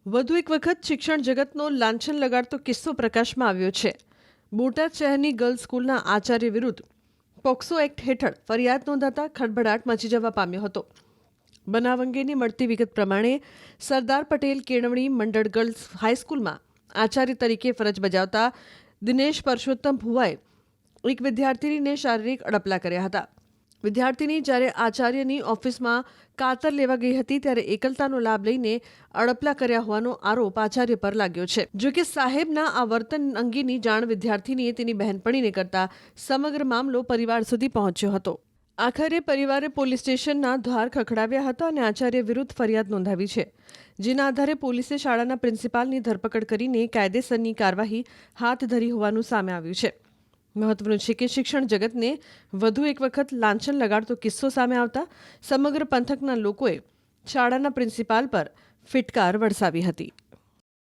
વધુ એક વખત શિક્ષણ જગતનો લાંછન લગાડતો કિસ્સો પ્રકાશમાં આવ્યો છે. બોટાદ શહેરની ગર્લ્સ સ્કૂલના આચાર્ય વિરુદ્ધ પોક્સો એક્ટ હેઠળ ફરિયાદ નોંધાતા ખળભળાટ મચી જવા પામ્યો હતો. બનાવ અંગેની મળતી વિગત પ્રમાણે સરદાર પટેલ કેળવણી મંડળ ગર્લ્સ હાઈસ્કૂલમાં આચાર્ય તરીકે ફરજ બજાવતા દિનેશ પરસોત્તમ ભુવાએ એક વિદ્યાર્થીનીને શારીરિક અડપલા કર્યા હતા. વિદ્યાર્થીની જ્યારે આચાર્યની ઓફિસમાં કાતર લેવા ગઈ હતી ત્યારે એકલતાનો લાભ લઈને અડપલા કર્યા હોવાનો આરોપ આચાર્ય પર લાગ્યો છે. જોકે સાહેબના આ વર્તન અંગેની જાણ વિદ્યાર્થીનીએ તેની બહેનપણીને કરતા સમગ્ર મામલો પરિવાર સુધી પહોંચ્યો હતો. આખરે પરિવારે પોલીસ સ્ટેશનના દ્વાર ખખડાવ્યા હતા અને આચાર્ય વિરુદ્ધ ફરિયાદ નોંધાવી છે, જેના આધારે પોલીસે શાળાના પ્રિન્સિપાલની ધરપકડ કરીને કાયદેસરની કાર્યવાહી હાથ ધરી હોવાનું સામે આવ્યું છે. મહત્વનું છે કે શિક્ષણ જગતને વધુ એક વખત લાંછન લગાડતો કિસ્સો સામે આવતા સમગ્ર પંથકના લોકોએ શાળાના પ્રિન્સિપાલ પર ફિટકાર વરસાવી હતી.